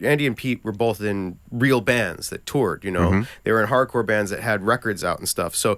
Andy and Pete were both in real bands that toured, you know. They were in hardcore bands that had records out and stuff. So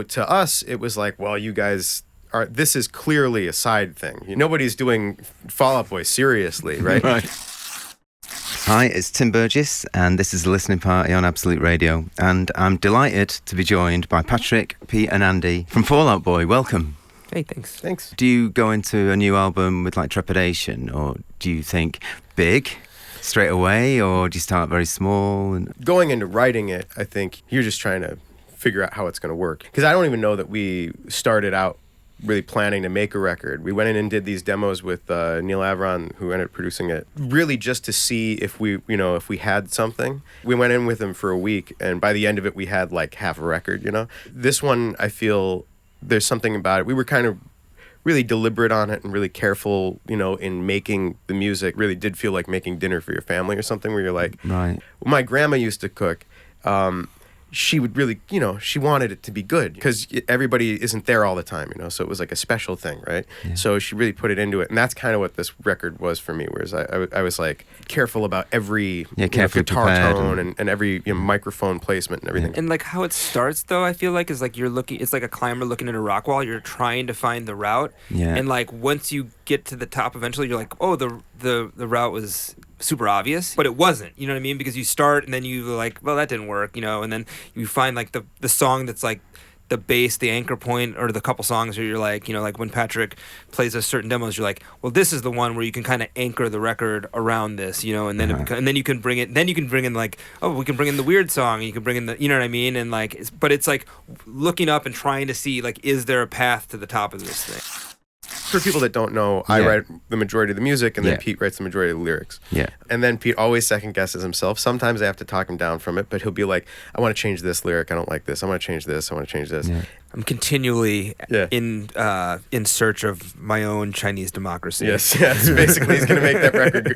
to us, it was like, well, you guys are, this is clearly a side thing. Nobody's doing Fall Out Boy seriously, right? Right. Hi, it's Tim Burgess, and this is the Listening Party on Absolute Radio. And I'm delighted to be joined by Patrick, Pete, and Andy from Fall Out Boy. Welcome. Hey, thanks. Do you go into a new album with like trepidation, or do you think big straight away, or do you start very small? And Going into writing it, I think you're just trying to figure out how it's going to work. Because I don't even know that we started out really planning to make a record. We went in and did these demos with Neil Avron, who ended up producing it, really just to see if we had something. We went in with him for a week, and by the end of it, we had like half a record, This one, I feel there's something about it. We were kind of really deliberate on it and really careful, in making the music. Really did feel like making dinner for your family or something, where you're like, right. My grandma used to cook. She would really, she wanted it to be good because everybody isn't there all the time, so it was like a special thing, right? Yeah. So she really put it into it, and that's kind of what this record was for me, whereas I was like careful about every guitar tone and every microphone placement and everything. And like how it starts though, I feel like is like it's like a climber looking at a rock wall. You're trying to find the route, and like once you get to the top, eventually you're like, oh, the route was super obvious, but it wasn't, you know what I mean? Because you start and then you like, well, that didn't work, and then you find like the song that's like the base, the anchor point, or the couple songs where you're like, like when Patrick plays a certain demos, you're like, well, this is the one where you can kind of anchor the record around this, and then and then you can bring in like, oh, we can bring in the weird song, and you can bring in the, you know what I mean? And like, but it's like looking up and trying to see like, is there a path to the top of this thing? For people that don't know, I write the majority of the music, and then Pete writes the majority of the lyrics. Yeah. And then Pete always second guesses himself. Sometimes I have to talk him down from it, but he'll be like, I want to change this lyric. I don't like this. I want to change this. I want to change this. Yeah. I'm continually in search of my own Chinese democracy. Yes. Basically, he's going to make that record.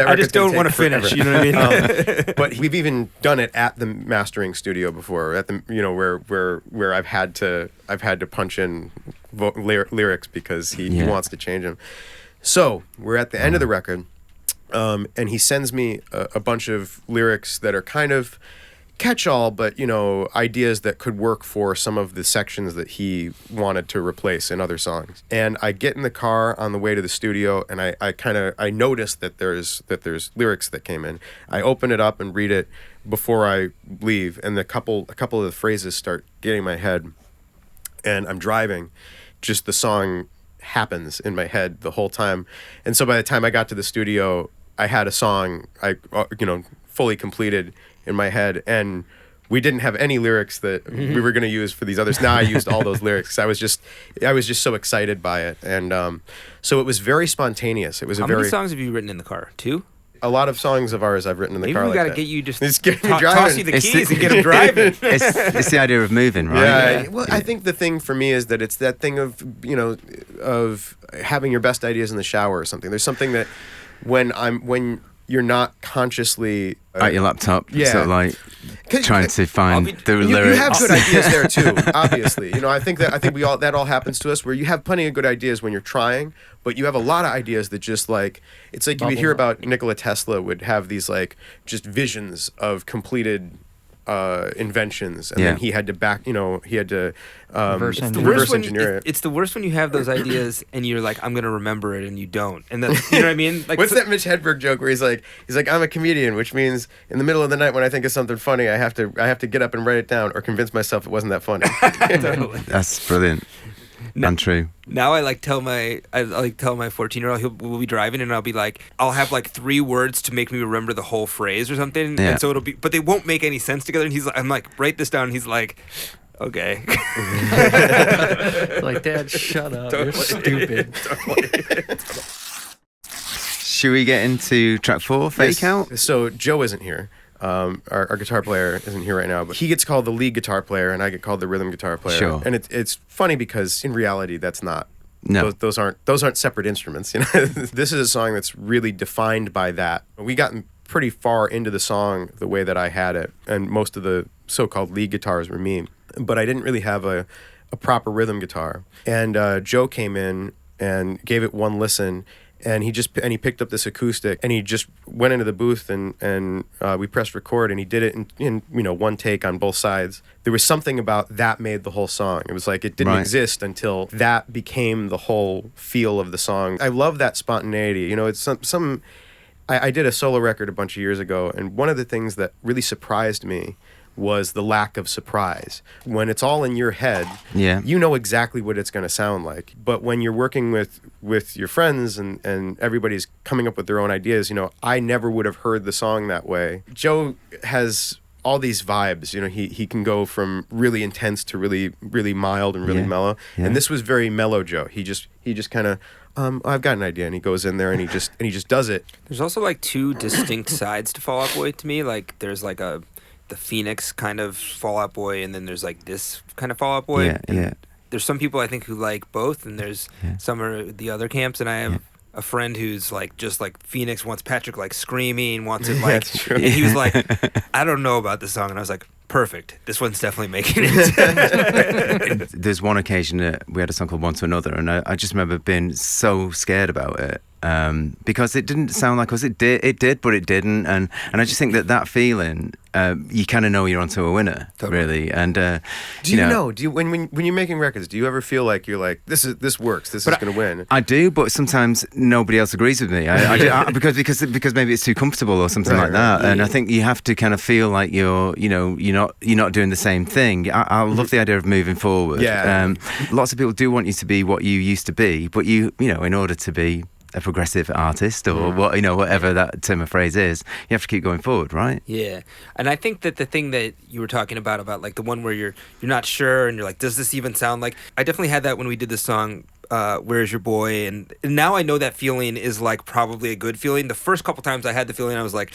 I just don't want to finish. You know what I mean? But we've even done it at the mastering studio before. At the where I've had to punch in lyrics because he wants to change them. So we're at the end of the record, and he sends me a bunch of lyrics that are kind of catch-all, but ideas that could work for some of the sections that he wanted to replace in other songs. And I get in the car on the way to the studio, and I notice that there's lyrics that came in. I open it up and read it before I leave, and a couple of the phrases start getting in my head. And I'm driving, just the song happens in my head the whole time. And so by the time I got to the studio, I had a song fully completed in my head, and we didn't have any lyrics that we were going to use for these others. Now I used all those lyrics 'cause I was just so excited by it, and so it was very spontaneous. It was How many songs have you written in the car? 2? A lot of songs of ours I've written in the car. Maybe we got to that. get you just toss you the keys and get them driving. It's the idea of moving, right? Yeah. Well, I think the thing for me is that it's that thing of of having your best ideas in the shower or something. There's something that when you're not consciously at your laptop, sort of like trying to find the lyrics. You have good ideas there too, obviously. I think that all happens to us, where you have plenty of good ideas when you're trying, but you have a lot of ideas that just like, it's like you would hear about Nikola Tesla would have these like just visions of completed inventions, and then he had to reverse engineer it. It's the worst when you have those ideas and you're like, I'm gonna remember it, and you don't, and that's, you know what I mean? Like, what's that Mitch Hedberg joke where he's like, I'm a comedian, which means in the middle of the night when I think of something funny, I have to get up and write it down or convince myself it wasn't that funny. Totally. That's brilliant. Untrue. Now I tell my 14-year-old, we'll be driving, and I'll be like, I'll have like 3 words to make me remember the whole phrase or something, and so it'll be, but they won't make any sense together. And I'm like, write this down. And he's like, okay. Like, Dad, shut up. You're stupid. Should we get into track 4, Fake Out? So Joe isn't here. Our guitar player isn't here right now, but he gets called the lead guitar player, and I get called the rhythm guitar player. Sure. And it's funny because in reality, that's not. No. Those aren't separate instruments. This is a song that's really defined by that. We got pretty far into the song the way that I had it, and most of the so-called lead guitars were me, but I didn't really have a proper rhythm guitar. And Joe came in and gave it one listen, and he picked up this acoustic, and he just went into the booth, and we pressed record, and he did it in one take on both sides. There was something about that made the whole song. It was like it didn't exist until that became the whole feel of the song. I love that spontaneity. It's some I did a solo record a bunch of years ago, and one of the things that really surprised me was the lack of surprise. When it's all in your head, you know exactly what it's going to sound like. But when you're working with your friends and everybody's coming up with their own ideas, I never would have heard the song that way. Joe has all these vibes. He can go from really intense to really, really mild and really mellow. Yeah. And this was very mellow Joe. He just kind of, I've got an idea, and he goes in there and he just does it. There's also like two distinct sides to Fall Out Boy to me. Like there's like the Phoenix kind of Fall Out Boy, and then there's like this kind of Fall Out Boy. Yeah. There's some people I think who like both, and there's some are the other camps, and I have a friend who's like just like Phoenix wants Patrick like screaming, wants it like and he was like, I don't know about this song, and I was like, perfect. This one's definitely making it. There's one occasion that we had a song called One to Another, and I just remember being so scared about it. Because it didn't sound like us. It did, but it didn't. And I just think that feeling, you kind of know you're onto a winner, really. And do you know? Do you when you're making records, do you ever feel like you're like this works? This is going to win. I do, but sometimes nobody else agrees with me. Because maybe it's too comfortable or something like that. Right. And I think you have to kind of feel like you're not doing the same thing. I love the idea of moving forward. Yeah. Lots of people do want you to be what you used to be, but in order to be a progressive artist or whatever that term of phrase is, you have to keep going forward, right? Yeah. And I think that the thing that you were talking about like the one where you're not sure and you're like, does this even sound like, I definitely had that when we did the song Where's Your Boy, and now I know that feeling is like probably a good feeling. The first couple times I had the feeling, I was like,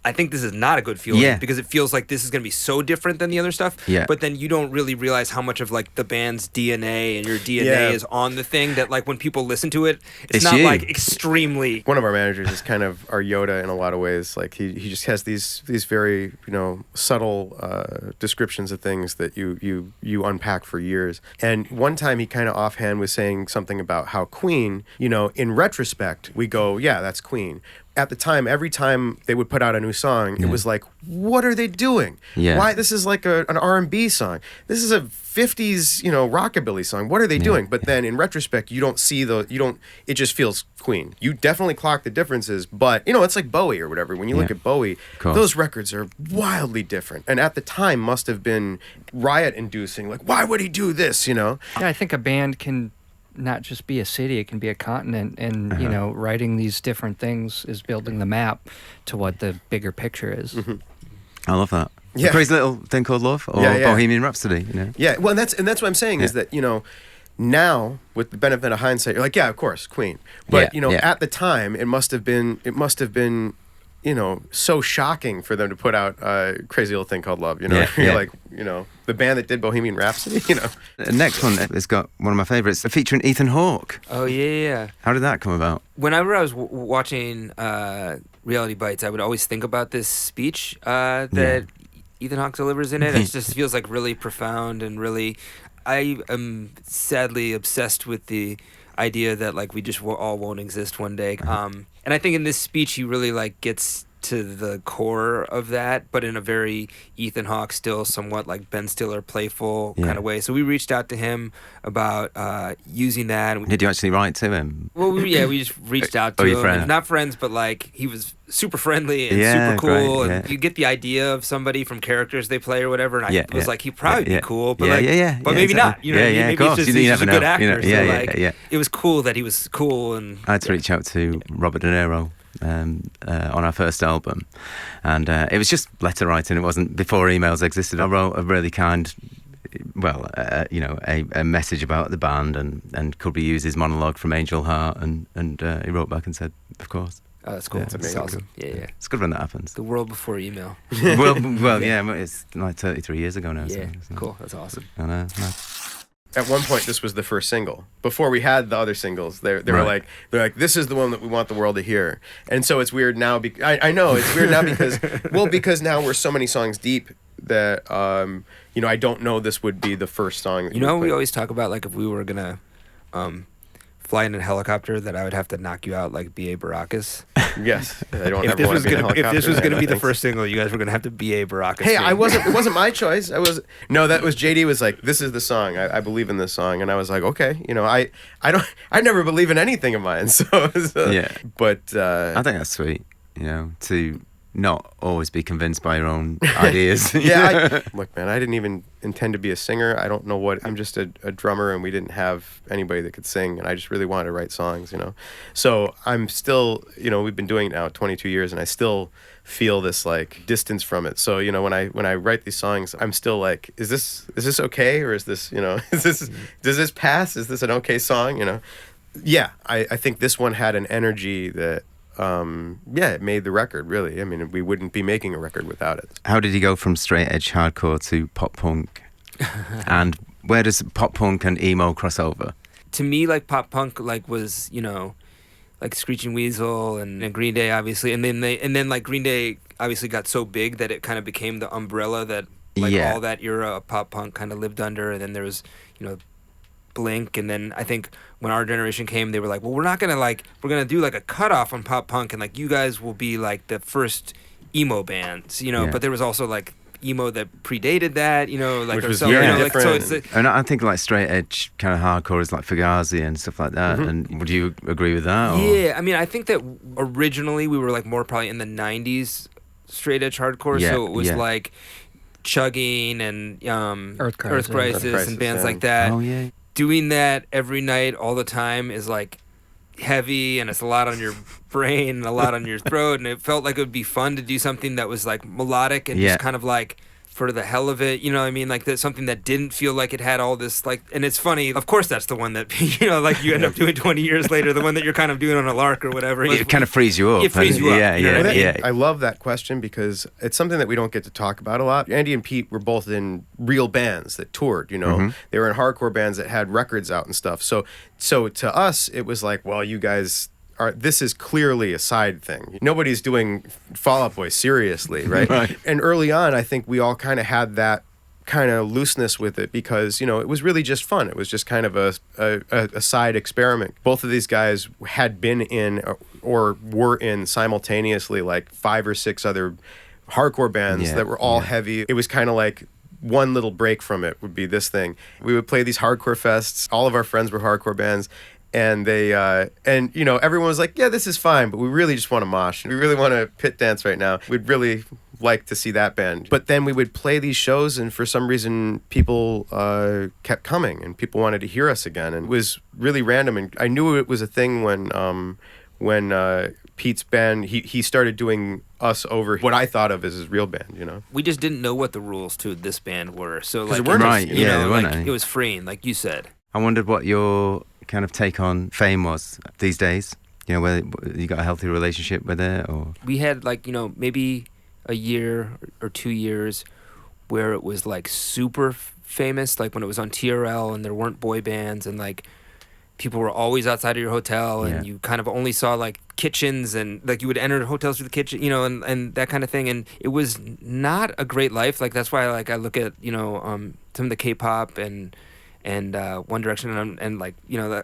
I think this is not a good feeling because it feels like this is going to be so different than the other stuff. Yeah. But then you don't really realize how much of like the band's DNA and your DNA is on the thing that like when people listen to it, it's not like extremely. One of our managers is kind of our Yoda in a lot of ways. Like he just has these very subtle descriptions of things that you unpack for years. And one time he kind of offhand was saying something about how Queen, in retrospect, we go, yeah, that's Queen. At the time, every time they would put out a new song, it was like, what are they doing? Yeah. Why? This is like an R&B song. This is a 50s, rockabilly song. What are they doing? But then in retrospect, you don't see it just feels Queen. You definitely clock the differences, but, it's like Bowie or whatever. When you look at Bowie, those records are wildly different. And at the time must have been riot-inducing. Like, why would he do this, Yeah, I think a band can not just be a city, it can be a continent, and writing these different things is building the map to what the bigger picture is. Mm-hmm. I love that. Yeah. A crazy little thing called love, or Bohemian Rhapsody. Yeah, well, and that's what I'm saying is that now with the benefit of hindsight, you're like, yeah, of course, Queen, but at the time it must have been so shocking for them to put out a crazy little thing called Love. Like, the band that did Bohemian Rhapsody. The next one has got one of my favorites, featuring Ethan Hawke. Oh yeah. How did that come about? Whenever I was watching Reality Bites, I would always think about this speech that Ethan Hawke delivers in it. It just feels like really profound and really. I am sadly obsessed with the idea that like we just all won't exist one day. And I think in this speech he really like gets to the core of that, but in a very Ethan Hawke, still somewhat like Ben Stiller, playful kind of way. So we reached out to him about using that. Did you actually write to him? Well, we just reached out to him. Not friends, but like he was super friendly and super cool. Great, and you get the idea of somebody from characters they play or whatever. And I was like, he'd probably be cool, but but maybe not. Maybe he's just a good actor. It was cool that he was cool. And I had to reach out to Robert De Niro on our first album, and it was just letter writing. It wasn't before emails existed. I wrote a really kind, a message about the band, and could we use his monologue from Angel Heart, and he wrote back and said, of course. Oh, that's cool. That's amazing. Awesome. Yeah. It's good when that happens. The world before email. well, it's like 33 years ago now. Yeah, so cool. That's awesome. I know. At one point, this was the first single. Before we had the other singles, they were like, this is the one that we want the world to hear. And so it's weird now. I know it's weird now because now we're so many songs deep that I don't know this would be the first song. We always talk about like if we were gonna fly in a helicopter that I would have to knock you out like B.A. Baracus. Yes, I don't If ever this want was to be in a gonna, if this helicopter, was gonna be the thanks. first single, you guys were gonna have to B.A. Baracus. Hey, me. it wasn't my choice. No, that was JD was like, this is the song. I believe in this song, and I was like, okay, I never believe in anything of mine. So Yeah. But I think that's sweet, to not always be convinced by your own ideas. yeah, look, man, I didn't even intend to be a singer. I don't know what. I'm just a drummer, and we didn't have anybody that could sing, and I just really wanted to write songs, So I'm still, we've been doing it now 22 years, and I still feel this like distance from it. So when I write these songs, I'm still like, is this okay, or is this does this pass? Is this an okay song? Yeah, I think this one had an energy that. It made the record, really. I mean, we wouldn't be making a record without it. How did you go from straight edge hardcore to pop punk? And where does pop punk and emo cross over? To me, like pop punk, like was like Screeching Weasel and Green Day, obviously, and then like Green Day obviously got so big that it kind of became the umbrella that all that era of pop punk kind of lived under, and then there was Blink, and then I think when our generation came, they were like, well, we're gonna do like a cutoff on pop punk, and like you guys will be like the first emo bands, but there was also like emo that predated that, like which was different. And I think like straight edge kind of hardcore is like Fugazi and stuff like that. Mm-hmm. And would you agree with that? Or? Yeah, I mean, I think that originally we were like more probably in the 90s straight edge hardcore, so it was like Chugging and Earth Crisis and bands like that. Oh yeah. Doing that every night all the time is like heavy, and it's a lot on your brain and a lot on your throat, and it felt like it would be fun to do something that was like melodic and just kind of like for the hell of it, what I mean? Like that's something that didn't feel like it had all this like, and it's funny, of course that's the one that, like you end up doing 20 years later, the one that you're kind of doing on a lark or whatever. It kind of frees you up. It frees you up. Yeah. I love that question because it's something that we don't get to talk about a lot. Andy and Pete were both in real bands that toured, Mm-hmm. They were in hardcore bands that had records out and stuff. So to us, it was like, well, you guys this is clearly a side thing. Nobody's doing Fall Out Boy seriously, right? Right. And early on, I think we all kind of had that kind of looseness with it because, it was really just fun. It was just kind of a side experiment. Both of these guys had been in or were in simultaneously like 5 or 6 other hardcore bands that were all heavy. It was kind of like one little break from it would be this thing. We would play these hardcore fests. All of our friends were hardcore bands. And they, everyone was like, yeah, this is fine, but we really just want to mosh. We really want to pit dance right now. We'd really like to see that band. But then we would play these shows, and for some reason, people kept coming, and people wanted to hear us again. And it was really random. And I knew it was a thing when Pete's band, he started doing us over what I thought of as his real band, We just didn't know what the rules to this band were. So like, it was freeing, like you said. I wondered what your kind of take on fame was these days, whether you got a healthy relationship with it, or we had like maybe a year or 2 years where it was like super famous, like when it was on TRL and there weren't boy bands and like people were always outside of your hotel and you kind of only saw like kitchens and like you would enter hotels through the kitchen, and that kind of thing, and it was not a great life. Like that's why like I look at some of the K-pop and One Direction and like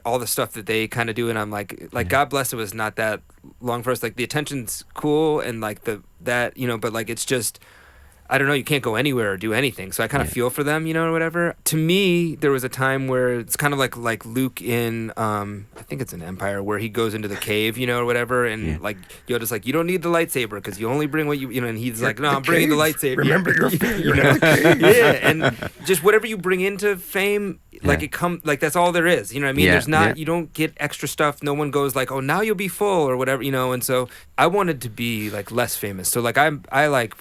all the stuff that they kind of do, and I'm like God bless, it was not that long for us. Like the attention's cool and like that but like it's just, I don't know, you can't go anywhere or do anything. So I kind of feel for them, or whatever. To me, there was a time where it's kind of like Luke in, I think it's in Empire, where he goes into the cave, or whatever, and like Yoda's like, you don't need the lightsaber because you only bring what and he's like, no, I'm bringing the lightsaber. Remember your and just whatever you bring into fame, like it like that's all there is. You know what I mean? There's not, you don't get extra stuff. No one goes like, oh, now you'll be full or whatever, and so I wanted to be like less famous. So like I like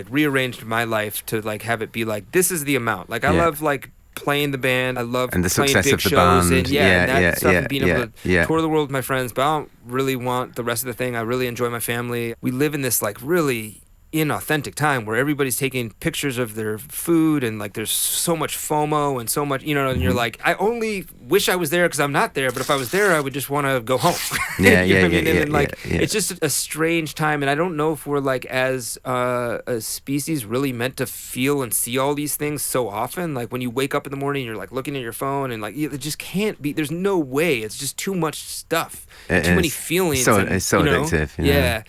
rearranged my life to like have it be like, this is the amount. Like I love like playing the band. I love and the playing success big of the shows band. and that stuff and being able to tour the world with my friends. But I don't really want the rest of the thing. I really enjoy my family. We live in this like really inauthentic time where everybody's taking pictures of their food and like there's so much FOMO and so much, you know, and you're like, I only wish I was there because I'm not there, but if I was there, I would just want to go home. It's just a strange time, and I don't know if we're like as a species really meant to feel and see all these things so often. Like when you wake up in the morning, you're like looking at your phone, and like it just can't be. There's no way. It's just too much stuff, too many feelings. It's so addictive. Yeah.